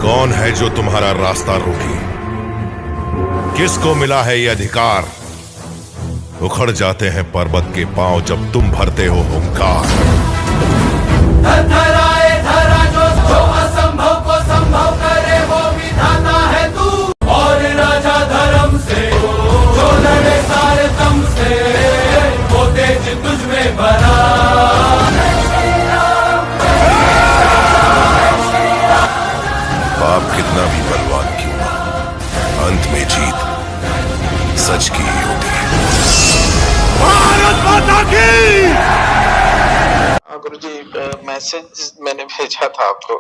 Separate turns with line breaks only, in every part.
कौन है जो तुम्हारा रास्ता रोके? किसको मिला है ये अधिकार? उखड़ जाते हैं पर्वत के पांव जब तुम भरते हो हुंकार।
धराए धरा जो असंभव को संभव करे वो विधाता है तू। और राजा धर्म से जो लड़े सारे दम से वो तेज तुझ में भरा।
पाप कितना भी बलवान क्यों ना, अंत में जीत सच की ही होती है। भारत माता की।
गुरुजी, मैसेज मैंने भेजा था आपको।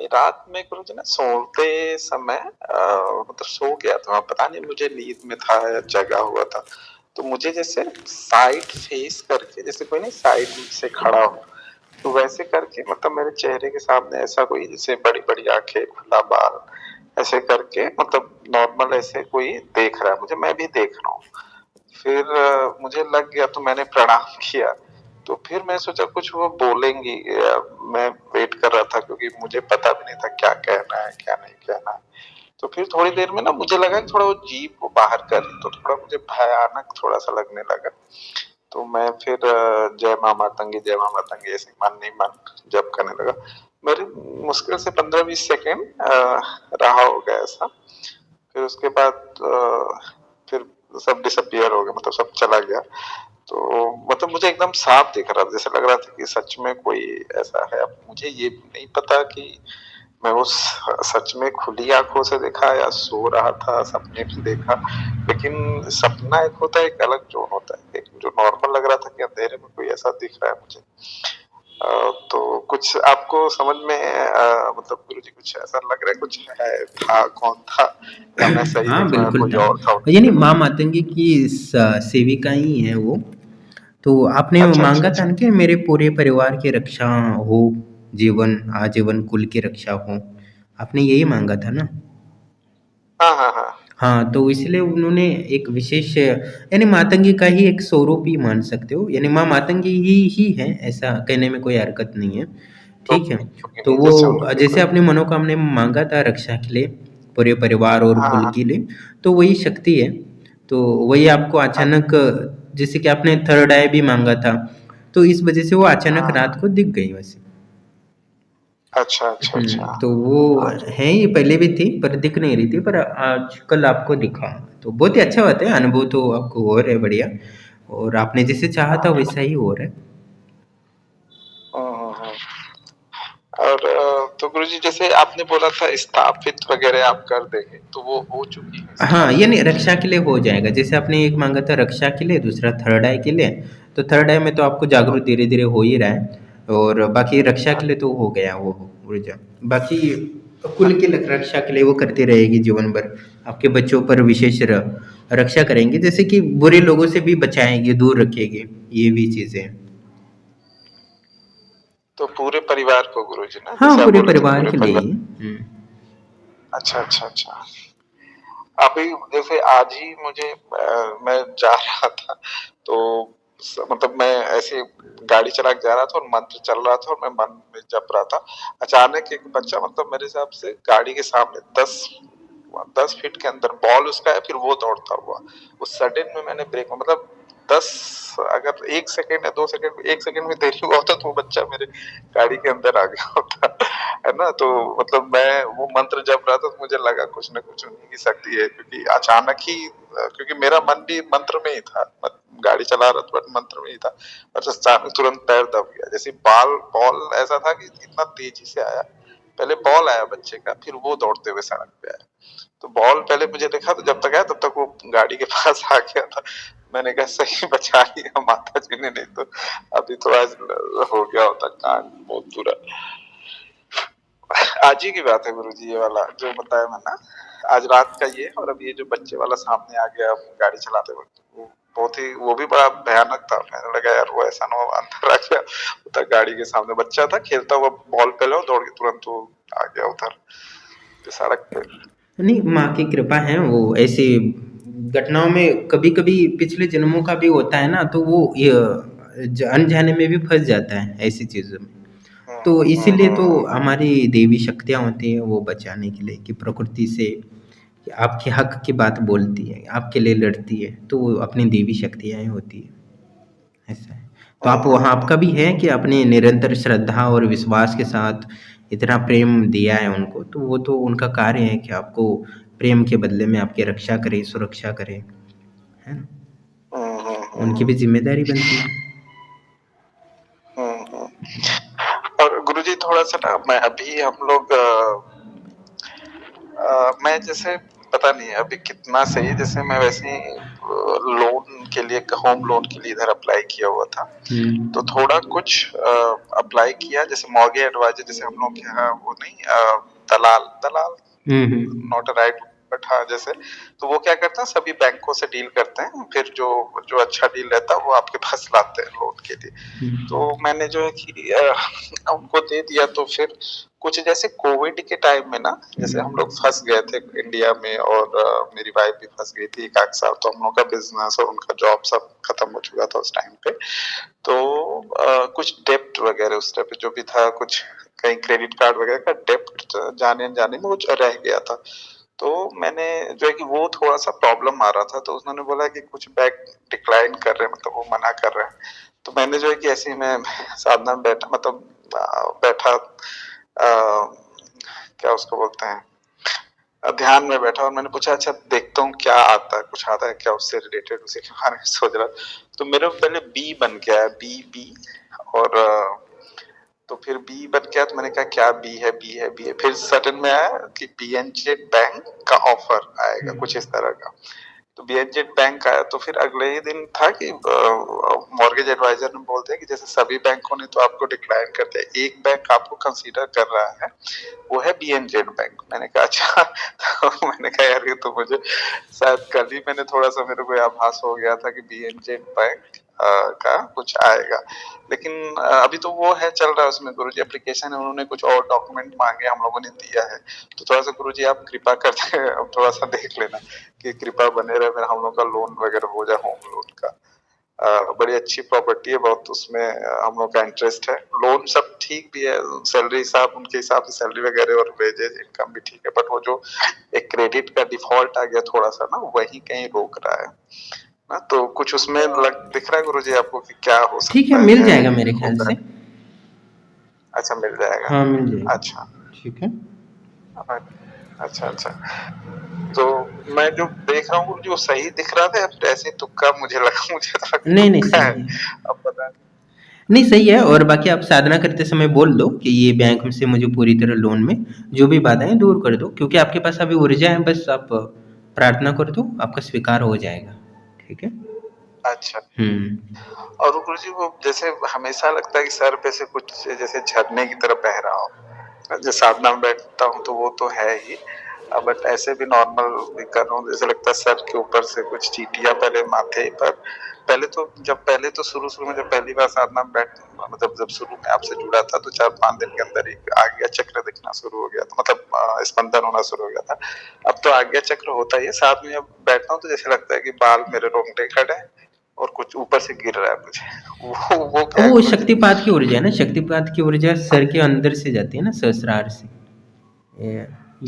रात में गुरुजी ना सोते समय मतलब सो गया था, पता नहीं मुझे नींद में था या जगा हुआ था, तो मुझे जैसे साइड फेस करके, जैसे कोई नहीं साइड से खड़ा हो तो वैसे करके, मतलब मेरे चेहरे के सामने ऐसा कोई, जैसे बड़ी बड़ी आंखें, खुला बाल, ऐसे करके, मतलब नॉर्मल ऐसे कोई देख रहा है मुझे, मैं भी देख रहा हूँ। फिर मुझे लग गया तो मैंने प्रणाम किया। तो फिर मैं सोचा कुछ वो बोलेंगी, मैं वेट कर रहा था क्योंकि मुझे पता भी नहीं था क्या कहना है क्या नहीं कहना है। तो फिर थोड़ी देर में ना मुझे लगा कि थोड़ा वो जीभ को बाहर कर, तो थोड़ा मुझे भयानक थोड़ा सा लगने लगा। तो मैं फिर जय मां मातंगी ऐसे मन नहीं मन जब करने लगा। मेरे मुश्किल से 15-20 सेकेंड रहा होगा ऐसा। फिर उसके बाद फिर सब डिसअपियर हो गया, मतलब सब चला गया। तो मतलब मुझे एकदम साफ दिख रहा था, जैसे लग रहा था कि सच में कोई ऐसा है। अब मुझे ये नहीं पता कि मैं उस सच में खुली आंखों से देखा या सो रहा था सपने में देखा, लेकिन सपना एक होता है, एक अलग जोन होता है। एक जो नॉर्मल लग रहा था कि अंधेरे में कोई ऐसा दिख रहा है मुझे। तो कुछ आपको समझ में मतलब गुरुजी कुछ ऐसा लग रहा है, कुछ है, था कौन था, या मैं सही
हाँ
देख रहा
बिल्कुल
कोई
था,
और था?
यानी माँ मातंगी की सेविका ही है वो। तो आपने
अच्छा
मांगा था
अच्छा।
ना कि मेरे पूरे परिवार की रक्षा हो, जीवन आजीवन कुल की रक्षा हो, आपने यही मांगा था ना?
हाँ हाँ हाँ।
हाँ, तो इसलिए उन्होंने एक विशेष, यानी मातंगी का ही एक स्वरूप ही मान सकते हो, यानी माँ मातंगी ही है, ऐसा कहने में कोई हरकत नहीं है। ठीक है, तो
जैसे
वो
उन्होंने
जैसे
बिल्कुल।
अपनी मनोकामना मांगा था रक्षा के लिए, पूरे परिवार और
हाँ
कुल
हाँ
के लिए, तो वही शक्ति है। तो वही आपको
हाँ
अचानक, जैसे कि आपने थर्ड आई भी मांगा था, तो इस वजह से वो अचानक
हाँ।
रात को दिख गई वैसे।
अच्छा अच्छा अच्छा।
तो वो है, ये पहले भी थी पर दिख नहीं रही थी, पर आज कल आपको दिखा, तो बहुत ही अच्छा बात है। अनुभव तो आपको हो रहा है बढ़िया, और आपने जैसे चाहा था वैसा ही हो रहा है।
हाँ। और तो गुरुजी जैसे आपने बोला था स्थापित वगैरह आप कर देंगे, तो वो हो चुकी है
हाँ,
स्थापित?
यानी रक्षा के लिए हो जाएगा। जैसे आपने एक मांगा था रक्षा के लिए, दूसरा थर्ड आई के लिए, तो थर्ड आई में तो आपको जागरूक धीरे धीरे हो ही रहा है, और बाकी रक्षा के लिए तो हो गया वो ऊर्जा। बाकी कुल की रक्षा के लिए वो करती रहेगी जीवन भर, आपके बच्चों पर विशेष रक्षा करेंगे, जैसे कि बुरे लोगों से भी बचाएंगे, दूर रखेंगे, ये भी चीजें हैं।
तो पूरे परिवार को गुरुजी ना,
हाँ,
जैसे आप
पूरे
बोले थे
परिवार
पूरे
के लिए
परिवार।
ही।
अच्छा अच्छा अच्छा। अभी जैसे आज ही मुझे मैं जा रहा था, तो मतलब मैं ऐसे गाड़ी चला के जा रहा था और मंत्र चल रहा था और मैं मन में जप रहा था। अचानक एक बच्चा, मतलब मेरे हिसाब से गाड़ी के सामने 10 फीट के अंदर बॉल उसका है, फिर वो दौड़ता हुआ, उस सडन में मैंने ब्रेक, मतलब 10, अगर 1 सेकेंड या 2 सेकेंड, 1 सेकेंड में देरी हुआ होता तो वो बच्चा मेरे गाड़ी के अंदर आ गया होता, है ना? तो मतलब मैं वो मंत्र जप रहा था तो मुझे लगा कुछ न कुछ उन्हीं की शक्ति है, क्योंकि अचानक ही, क्योंकि मेरा मन भी मंत्र में ही था, गाड़ी चला रहा था बट मंत्र में ही था, और अचानक तुरंत पैर दब गया। जैसे बॉल ऐसा था कि इतना तेजी से आया, पहले बॉल आया बच्चे का, फिर वो दौड़ते हुए सड़क पे आया। तो बॉल पहले मुझे देखा, तो जब तक आया तब तक वो गाड़ी के पास आ गया था। मैंने कहा सही बचा लिया माता जी ने, नहीं तो अभी तो आज हो गया होता कांड बहुत बुरा। आज ही की बात है गुरुजी, ये वाला जो बताया मैंने, आज रात का ये, और अब ये जो बच्चे वाला सामने आ गया गाड़ी चलाते वक्त, वो बहुत ही, वो भी बड़ा भयानक था। मैंने लगा यार वो ऐसा ना हो अंदर आ गया उधर, गाड़ी के सामने बच्चा था खेलता हुआ, बॉल पे लो दौड़ के तुरंत वो आ गया उधर सड़क पे।
नहीं, माँ की कृपा है, वो ऐसी घटनाओं में कभी कभी पिछले जन्मों का भी होता है ना, तो वो ये अनजाने में भी फंस जाता है ऐसी चीज़ों में। तो इसीलिए तो हमारी देवी शक्तियाँ होती हैं वो बचाने के लिए, कि प्रकृति से कि आपके हक की बात बोलती है, आपके लिए लड़ती है, तो वो अपनी देवी शक्तियाँ ही होती है, ऐसा है। तो आप वहाँ आपका भी है कि अपनी निरंतर श्रद्धा और विश्वास के साथ इतना प्रेम दिया है उनको, तो वो तो उनका कार्य है कि आपको प्रेम के बदले में आपकी रक्षा करे, सुरक्षा करे, है ना? उनकी भी जिम्मेदारी बनती है।
और गुरुजी थोड़ा सा ना, मैं अभी हम लोग मैं जैसे पता नहीं अभी कितना सही, जैसे मैं वैसे ही लोन के लिए, होम लोन के लिए इधर अप्लाई किया हुआ था। तो थोड़ा कुछ अप्लाई किया, जैसे मॉर्गेज एडवाइजर, जैसे हम लोग के यहाँ वो नहीं दलाल दलाल नॉट राइट, बट हाँ जैसे, तो वो क्या करते हैं, सभी बैंकों से डील करते हैं, फिर जो जो अच्छा डील रहता है वो आपके पास लाते हैं लोन के लिए। तो मैंने जो है कि उनको दे दिया। तो फिर कुछ जैसे कोविड के टाइम में ना, जैसे हम लोग फंस गए थे इंडिया में, और मेरी वाइफ भी फंस गई थी 1 साल, तो हम लोग का बिजनेस और उनका जॉब सब खत्म हो चुका था उस टाइम पे। तो कुछ डेप्ट वगैरह उस टाइम पे जो भी था, कुछ कहीं क्रेडिट कार्ड वगैरह का डेप्ट जाने में वो रह गया था। तो मैंने जो है कि वो थोड़ा सा प्रॉब्लम आ रहा था, तो उन्होंने बोला कि कुछ बैंक डिक्लाइन कर रहे हैं, मतलब वो मना कर रहे हैं। तो मैंने जो है कि ऐसे ही मैं साधना में बैठा, मतलब बैठा क्या उसको बोलते हैं, ध्यान में बैठा, और मैंने पूछा अच्छा देखता हूँ क्या आता है, कुछ आता है क्या उससे रिलेटेड, उसी के बारे में सोच रहा। तो मेरे पहले बी बन के आया, बी और तो फिर बी बन गया। तो मैंने कहा क्या बी है। फिर सडन में आया कि BNZ बैंक का ऑफर आएगा, कुछ इस तरह का। तो BNZ बैंक आया, तो फिर अगले ही दिन था कि मॉर्गेज एडवाइजर ने बोल दिया कि जैसे सभी बैंकों ने तो आपको डिक्लाइन कर दिया, एक बैंक आपको कंसीडर कर रहा है, वो है BNZ बैंक। मैंने कहा अच्छा। तो मैंने कहा यार ये तो मुझे शायद कल ही मैंने थोड़ा सा, मेरे को आभास हो गया था कि BNZ बैंक का कुछ आएगा, लेकिन अभी तो वो है चल रहा है उसमें गुरुजी एप्लीकेशन है, उन्होंने कुछ और डॉक्यूमेंट मांगे, हम लोगों ने दिया है। तो थोड़ा सा गुरुजी आप कृपा करते हैं, थोड़ा सा देख लेना कि कृपा बने रहे, मेरा हम लोग का लोन वगैरह हो जाए, होम लोन का। बड़ी अच्छी प्रॉपर्टी है बहुत, उसमें हम लोग का इंटरेस्ट है, लोन सब ठीक भी है, सैलरी हिसाब उनके हिसाब से सैलरी वगैरह और वेजेज इनकम भी ठीक है, बट वो जो एक क्रेडिट का डिफॉल्ट आ गया थोड़ा सा ना, वही कहीं रोक रहा है ना। तो कुछ उसमें दिख रहा है गुरुजी आपको कि क्या हो सकता है?
ठीक है, मिल जाएगा मेरे ख्याल से।
अच्छा मिल जाएगा।
हाँ मिल जाएगा।
अच्छा
ठीक है।
अच्छा। तो मैं जो देख रहा हूँ जो सही दिख रहा था, ऐसे तुक्का मुझे लगा, मुझे तो
नहीं सही है।
अब पता
नहीं सही है। और बाकी आप साधना करते समय बोल दो कि ये बैंक से मुझे पूरी तरह लोन में जो भी बाधाएं दूर कर दो, क्योंकि आपके पास अभी ऊर्जा है, बस आप प्रार्थना कर दो, आपका स्वीकार हो जाएगा। ठीक है।
अच्छा। और गुरुजी वो जैसे हमेशा लगता है कि सर पे से कुछ जैसे झरने की तरह बह रहा हो, जैसे साधना में बैठता हूँ तो वो तो है ही, बट ऐसे भी नॉर्मल भी कर रहा हूँ, जैसे लगता है सर के ऊपर से कुछ चींटियां पहले माथे पर, पहले तो शुरू में जब पहली बार साधना में बैठ, मतलब जब शुरू में आपसे जुड़ा था तो 4-5 दिन के अंदर ही आज्ञा चक्र दिखना शुरू हो गया था, मतलब स्पंदन होना शुरू हो गया था। अब तो आज्ञा चक्र होता ही है, साथ में जब बैठता हूँ तो जैसे लगता है कि बाल मेरे रोंगटे खड़े हैं और कुछ ऊपर से गिर रहा है मुझे। वो क्या
वो शक्तिपात की ऊर्जा है ना, शक्तिपात की ऊर्जा सर के अंदर से जाती है ना, सहस्रार से।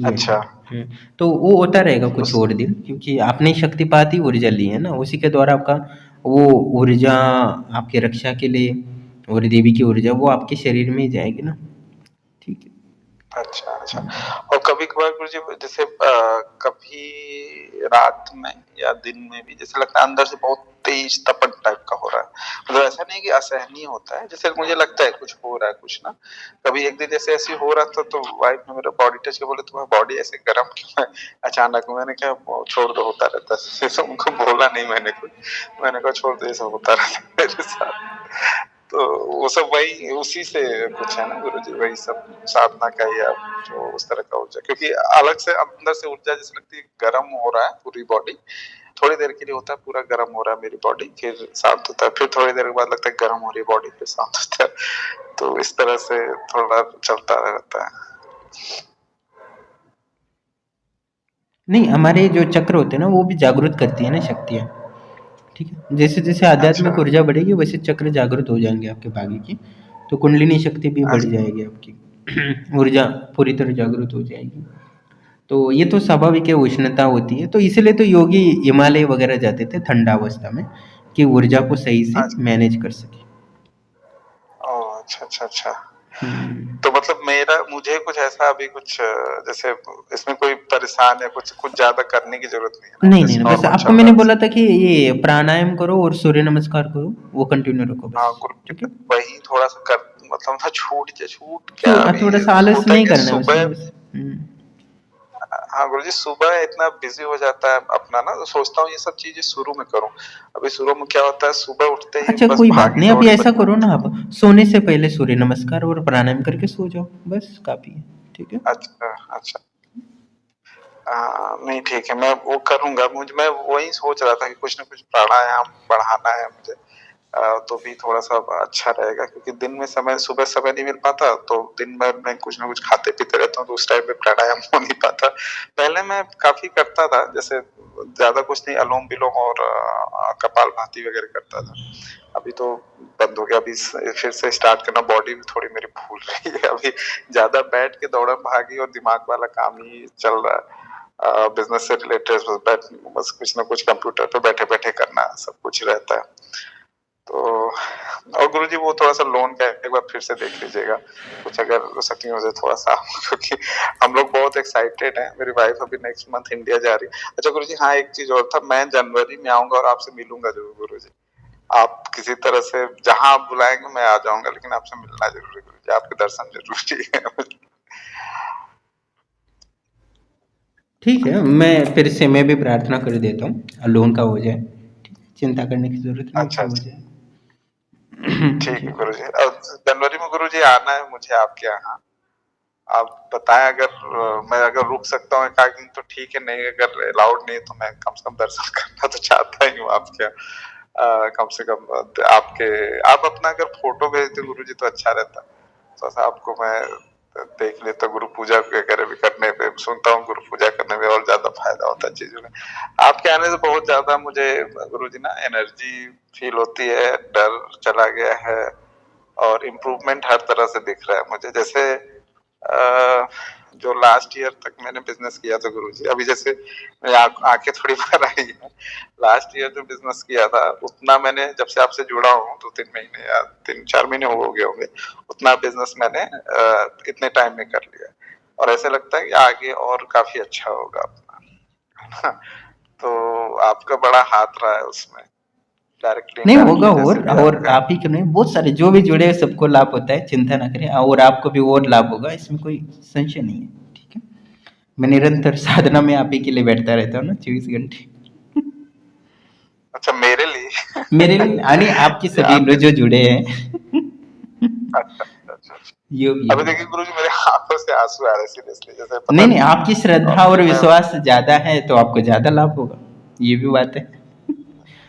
अच्छा।
तो वो होता रहेगा कुछ और दिन, क्योंकि आपने शक्तिपात ही ऊर्जा ली है ना, उसी के द्वारा आपका वो ऊर्जा आपके रक्षा के लिए, और देवी की ऊर्जा वो आपके शरीर में ही जाएगी ना। ठीक है।
अच्छा। और कभी कभार गुरुजी जैसे कभी रात में या दिन में भी जैसे लगता है अंदर से बहुत तेज तपन टाइप का हो रहा है, मतलब ऐसा नहीं कि असहनीय होता है, जैसे मुझे लगता है कुछ हो रहा है कुछ ना। कभी एक दिन जैसे ऐसे हो रहा था तो वाइफ ने मेरा बॉडी टच के बोले तुम्हारा बॉडी ऐसे गर्म क्यों है अचानक। मैंने कहा छोड़ दो, होता रहता है, तो उनको बोला नहीं मैंने कुछ, मैंने कहा छोड़ दो, ऐसा होता रहता है मेरे साथ। तो वो सब वही उसी से कुछ है ना गुरुजी, वही सब साधना का ही जो उस तरह का ऊर्जा, क्योंकि अलग से अंदर से ऊर्जा जैसे लगती है गर्म हो रहा है पूरी बॉडी, थोड़ी देर के लिए होता है पूरा गर्म हो रहा है मेरी बॉडी, फिर शांत होता है, फिर थोड़ी देर के बाद लगता है गर्म हो रही है बॉडी, फिर शांत होता है। तो इस तरह से थोड़ा चलता रहता है।
नहीं, हमारे जो चक्र होते हैं ना वो भी जागृत करती है ना शक्तियाँ। ठीक है। जैसे जैसे आध्यात्मिक ऊर्जा बढ़ेगी वैसे चक्र जागृत हो जाएंगे आपके भाग्य की। तो कुंडलिनी शक्ति भी बढ़
अच्छा
जाएगी आपकी। ऊर्जा पूरी तरह जागृत हो जाएगी। तो ये तो स्वाभाविक है, उष्णता होती है, तो इसीलिए तो योगी हिमालय वगैरह जाते थे ठंडा अवस्था में कि ऊर्जा को सही से
अच्छा।
मैनेज कर सके।
ओह, अच्छा अच्छा अच्छा।
हम्म।
तो मतलब मेरा मुझे कुछ ऐसा अभी कुछ जैसे इसमें कोई परेशान या कुछ कुछ ज्यादा करने की जरूरत नहीं है ना,
नहीं नहीं
जैसे
नहीं, बस
नॉर्मल
आपको
चल
मैंने
रहा
बोला
है।
था कि ये प्राणायाम करो और सूर्य नमस्कार करो, वो कंटिन्यू रखो
हाँ
बस। ठीक है।
वही थोड़ा सा कर, मतलब था छूट क्या अभी
थोड़ा सा आलस
होता है
नहीं
कि
करना है
सुबह।
उसमें बस।
हाँ गुरुजी, सुबह इतना बिजी हो जाता है अपना ना, तो सोचता हूँ ये सब चीजें शुरू में करूँ। अभी शुरू में क्या होता है, सुबह उठते ही
अच्छा
बस
कोई बात
भागी
नहीं, अभी
दौड़ी
ऐसा करो ना, आप सोने से पहले सूर्य नमस्कार और प्राणायाम करके सो जाओ, बस काफी है। ठीक है।
अच्छा अच्छा। नहीं ठीक है, मैं वो करूंगा। मैं वही सोच रहा था कि कुछ ना कुछ प्राणायाम बढ़ाना है मुझे। तो भी थोड़ा सा अच्छा रहेगा, क्योंकि दिन में समय, सुबह समय नहीं मिल पाता, तो दिन भर मैं कुछ ना कुछ खाते पीते रहता हूँ, तो उस टाइम में प्राणायाम हो नहीं पाता। पहले मैं काफी करता था, जैसे ज्यादा कुछ नहीं, अनुलोम विलोम और कपाल भाती वगैरह करता था। अभी तो बंद हो गया। अभी फिर से स्टार्ट करना, बॉडी भी थोड़ी मेरी भूल रही है अभी। ज्यादा बैठ के दौड़म भागी और दिमाग वाला काम ही चल रहा है। बिजनेस से रिलेटेड बस कुछ ना कुछ कंप्यूटर पे बैठे बैठे करना सब कुछ रहता है। तो और गुरुजी वो थोड़ा सा लोन का एक बार फिर से देख लीजिएगा, कुछ अगर सकी हो जाए थोड़ा सा क्योंकि हम लोग बहुत एक्साइटेड हैं। मेरी वाइफ अभी नेक्स्ट मंथ इंडिया जा रही है। अच्छा गुरुजी, हाँ एक चीज और था, मैं जनवरी में आऊंगा और आपसे मिलूंगा जरूर गुरुजी। आप किसी तरह से जहां आप बुलाएंगे मैं आ जाऊंगा, लेकिन आपसे मिलना जरूरी गुरुजी, आपके दर्शन जरूरी है।
ठीक है, मैं फिर से मैं भी प्रार्थना कर देता हूँ लोन का हो जाए। ठीक है, चिंता करने की जरूरत नहीं,
अच्छा
सब हो
अच्छा,
जाए।
ठीक है
ठीक।
गुरुजी। और जनवरी में गुरुजी आना है मुझे आपके यहाँ। आप बताएं, अगर मैं अगर रुक सकता हूँ एक आध दिन तो ठीक है, नहीं अगर अलाउड नहीं तो मैं कम से कम दर्शन करना तो चाहता ही हूँ आपके। कम से कम आपके, आप अपना अगर फोटो भेज दे गुरु जी तो अच्छा रहता। तो सा आपको मैं देख लेता, गुरु पूजा वगैरह भी करने पे सुनता हूँ, गुरु पूजा करने में और ज्यादा फायदा होता है चीजों में। आपके आने से बहुत ज्यादा मुझे गुरु जी ना एनर्जी फील होती है, डर चला गया है और इम्प्रूवमेंट हर तरह से दिख रहा है मुझे। जैसे जो लास्ट ईयर तक मैंने बिजनेस किया था गुरुजी, अभी जैसे मेरी आंखें थोड़ी बाहर आई है। लास्ट ईयर जो बिजनेस किया था उतना मैंने, जब से आपसे जुड़ा हूँ 2-3 महीने या 3-4 महीने हो गए होंगे, उतना बिजनेस मैंने इतने टाइम में कर लिया। और ऐसे लगता है कि आगे और काफी अच्छा होगा अपना। तो आपका बड़ा हाथ रहा है उसमें, डायरेक्टली
नहीं होगा,
इनडायरेक्टली जैसे भी
और
आपका।
आप ही क्यों नहीं, बहुत सारे जो भी जुड़े हैं सबको लाभ होता है, चिंता ना करें, और आपको भी और लाभ होगा, इसमें कोई संशय नहीं है। ठीक है। मैं निरंतर साधना में आप ही के लिए बैठता रहता हूँ ना, 24 घंटे।
अच्छा मेरे लिए
मेरे लिए यानी आपके
ये
सभी
आपके,
लोग जो जुड़े हैं।
अच्छा अच्छा अच्छा अच्छा।
योगी
अभी
है।
देखिए गुरुजी, मेरे आंखों से आंसू आ रहे सीरियसली, जैसे पता
नहीं नहीं,
नहीं।
आपकी श्रद्धा
और
और
मैं,
विश्वास ज्यादा है तो आपको ज्यादा लाभ होगा, ये भी बात है।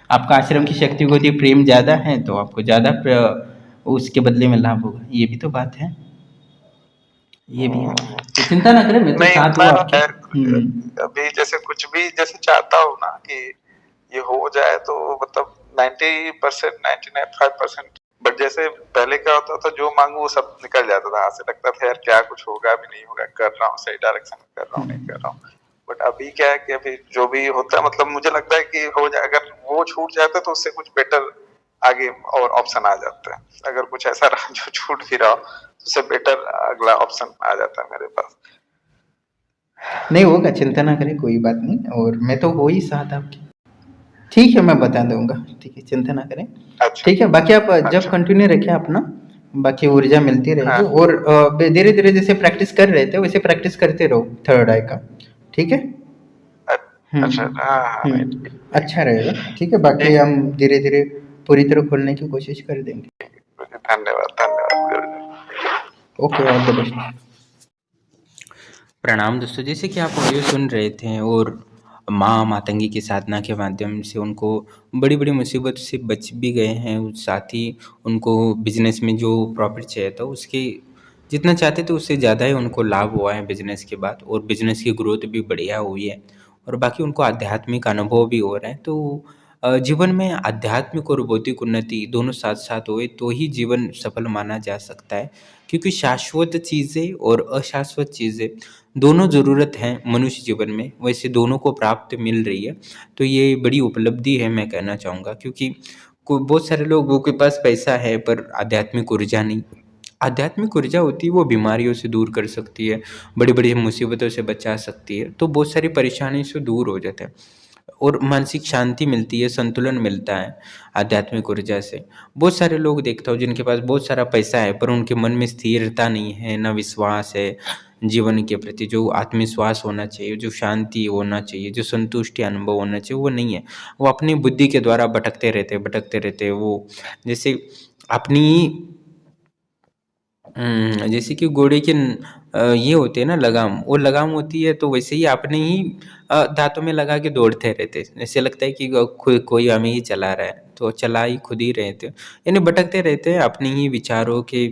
आपका आश्रम की शक्ति को यदि प्रेम ज्यादा है तो आपको ज्यादा उसके बदले में लाभ होगा, ये भी तो बात है। ये भी है, तो चिंता ना करें, मैं तो
नहीं
साथ
उतना
हूँ आपके।
है गुरुजी। अभी जैसे कुछ भी जैसे चाहता हूँ ना कि ये हो जाए, तो मतलब 90%, 99.5%। बट जैसे पहले क्या होता था, जो मांगू वो सब निकल जाता था हाथ से, लगता था यार क्या कुछ होगा भी नहीं होगा, कर रहा हूँ सही डायरेक्शन में कर रहा हूँ नहीं कर रहा हूँ। बट अभी क्या है कि अभी जो भी होता है, मतलब मुझे लगता है कि हो जाए, अगर वो छूट जाता है तो उससे कुछ बेटर आगे और ऑप्शन आ जाता है। अगर कुछ ऐसा रहा जो छूट भी रहा हो, तो उससे बेटर अगला ऑप्शन आ जाता है मेरे पास।
नहीं होगा, चिंता ना करें, कोई बात नहीं, और मैं तो हो ही साथ आपके। ठीक है, मैं बता दूंगा, ठीक है, चिंता ना करें।
अच्छा
ठीक है, बाकी आप जब
अच्छा।
कंटिन्यू रखें अपना, बाकी ऊर्जा मिलती रहेगी,
हाँ
और धीरे धीरे जैसे प्रैक्टिस कर रहे थे वैसे प्रैक्टिस करते रहो थर्ड आई का। ठीक है।
अच्छा हाँ हाँ, नहीं ठीक
अच्छा रहेगा। ठीक है, बाकी
ठीक।
हम धीरे धीरे पूरी तरह खोलने की कोशिश कर देंगे।
धन्यवाद धन्यवाद गुरुजी।
Okay, all the best. प्रणाम दोस्तों, जैसे कि आप ऑडियो सुन रहे थे और माँ मातंगी की साधना के माध्यम से उनको बड़ी बड़ी मुसीबत से बच भी गए हैं, साथ ही उनको बिजनेस में जो प्रॉफिट चाहिए था उसके जितना चाहते थे उससे ज़्यादा ही उनको लाभ हुआ है बिजनेस के बाद, और बिजनेस की ग्रोथ भी बढ़िया हुई है, और बाकी उनको आध्यात्मिक अनुभव भी हो रहे हैं। तो जीवन में आध्यात्मिक और बौद्धिक उन्नति दोनों साथ-साथ होए तो ही जीवन सफल माना जा सकता है। क्योंकि शाश्वत चीज़ें और अशाश्वत चीज़ें दोनों ज़रूरत हैं मनुष्य जीवन में, वैसे दोनों को प्राप्त मिल रही है। तो ये बड़ी उपलब्धि है मैं कहना चाहूँगा, क्योंकि को बहुत सारे लोगों के पास पैसा है पर आध्यात्मिक ऊर्जा नहीं। आध्यात्मिक ऊर्जा होती है वो बीमारियों से दूर कर सकती है, बड़ी-बड़ी मुसीबतों से बचा सकती है, तो बहुत सारी परेशानी से दूर हो जाता है और मानसिक शांति मिलती है, संतुलन मिलता है आध्यात्मिक ऊर्जा से। बहुत सारे लोग देखता हूँ जिनके पास बहुत सारा पैसा है पर उनके मन में स्थिरता नहीं है, ना विश्वास है जीवन के प्रति, जो आत्मविश्वास होना चाहिए, जो शांति होना चाहिए, जो संतुष्टि अनुभव होना चाहिए, वो नहीं है। वो अपनी बुद्धि के द्वारा भटकते रहते हैं। वो जैसे अपनी जैसे कि घोड़े के ये होते हैं ना लगाम, वो लगाम होती है तो वैसे ही अपने ही दाँतों में लगा के दौड़ते रहते हैं। ऐसे लगता है कि कोई हमें ही चला रहा है, तो चला ही खुद ही रहे थे। यानी भटकते रहते हैं अपने ही विचारों के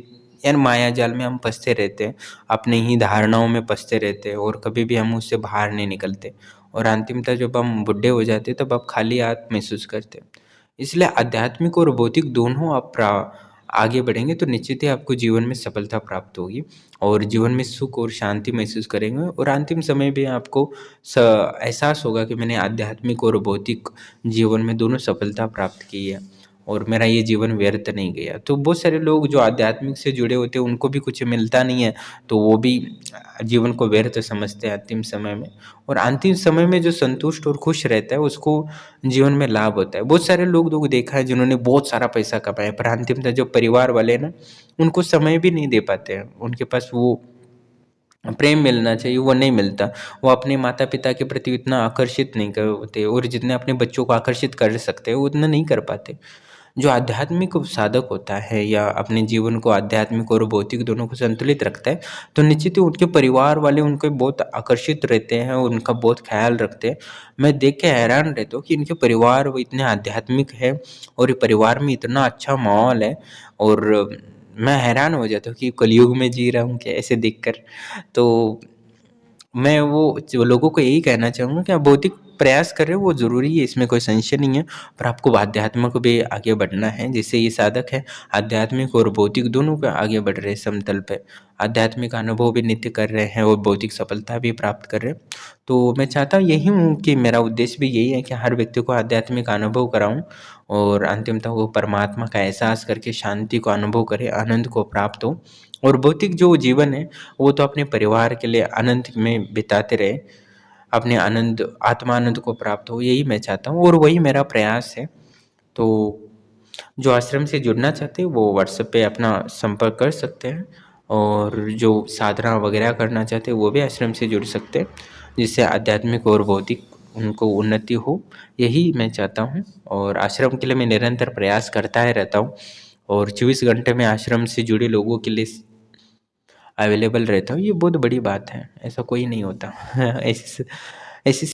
यानी माया जाल में हम फँसते रहते हैं, अपनी ही धारणाओं में फँसते रहते हैं और कभी भी हम उससे बाहर नहीं निकलते। और अंतिमतः जब हम बुड्ढे हो जाते हैं तब आप खाली हाथ महसूस करते हैं। इसलिए आध्यात्मिक और भौतिक दोनों आप आगे बढ़ेंगे तो निश्चित ही आपको जीवन में सफलता प्राप्त होगी और जीवन में सुख और शांति महसूस करेंगे और अंतिम समय में आपको एहसास होगा कि मैंने आध्यात्मिक और भौतिक जीवन में दोनों सफलता प्राप्त की है और मेरा ये जीवन व्यर्थ नहीं गया। तो बहुत सारे लोग जो आध्यात्मिक से जुड़े होते हैं उनको भी कुछ मिलता नहीं है, तो वो भी जीवन को व्यर्थ समझते हैं अंतिम समय में, और अंतिम समय में जो संतुष्ट और खुश रहता है उसको जीवन में लाभ होता है। बहुत सारे लोग देखा है जिन्होंने बहुत सारा पैसा कमाया पर अंतिमतः जो परिवार वाले हैं ना उनको समय भी नहीं दे पाते हैं, उनके पास वो प्रेम मिलना चाहिए वो नहीं मिलता। वो अपने माता-पिता के प्रति इतना आकर्षित नहीं होते और जितने अपने बच्चों को आकर्षित कर सकते हैं उतना नहीं कर पाते। जो आध्यात्मिक साधक होता है या अपने जीवन को आध्यात्मिक और भौतिक दोनों को संतुलित रखता है, तो निश्चित ही उनके परिवार वाले उनको बहुत आकर्षित रहते हैं और उनका बहुत ख़्याल रखते हैं। मैं देख के हैरान रहता हूँ कि इनके परिवार वो इतने आध्यात्मिक है और परिवार में इतना अच्छा माहौल है और मैं हैरान हो जाता हूँ कि कलयुग में जी रहा हूँ क्या ऐसे देखकर। तो मैं वो जो लोगों को यही कहना चाहूँगा कि आप भौतिक प्रयास कर रहे हो वो ज़रूरी है, इसमें कोई संशय नहीं है, पर आपको आध्यात्म को भी आगे बढ़ना है। जैसे ये साधक है आध्यात्मिक और भौतिक दोनों पे आगे बढ़ रहे हैं समतल पे, आध्यात्मिक अनुभव भी नित्य कर रहे हैं और भौतिक सफलता भी प्राप्त कर रहे हैं। तो मैं चाहता यही हूँ कि मेरा उद्देश्य भी यही है कि हर व्यक्ति को आध्यात्मिक अनुभव कराऊँ और अंतिमतः वो परमात्मा का एहसास करके शांति को अनुभव करे, आनंद को प्राप्त हो। और भौतिक जो जीवन है वो तो अपने परिवार के लिए आनंद में बिताते रहे, अपने आनंद आत्मानंद को प्राप्त हो, यही मैं चाहता हूँ और वही मेरा प्रयास है। तो जो आश्रम से जुड़ना चाहते हैं वो व्हाट्सएप पे अपना संपर्क कर सकते हैं और जो साधना वगैरह करना चाहते हैं वो भी आश्रम से जुड़ सकते हैं, जिससे आध्यात्मिक और भौतिक उनको उन्नति हो, यही मैं चाहता हूँ। और आश्रम के लिए मैं निरंतर प्रयास करता ही रहता हूँ और 24 घंटे में आश्रम से जुड़े लोगों के लिए अवेलेबल रहता हूँ। ये बहुत बड़ी बात है, ऐसा कोई नहीं होता ऐसी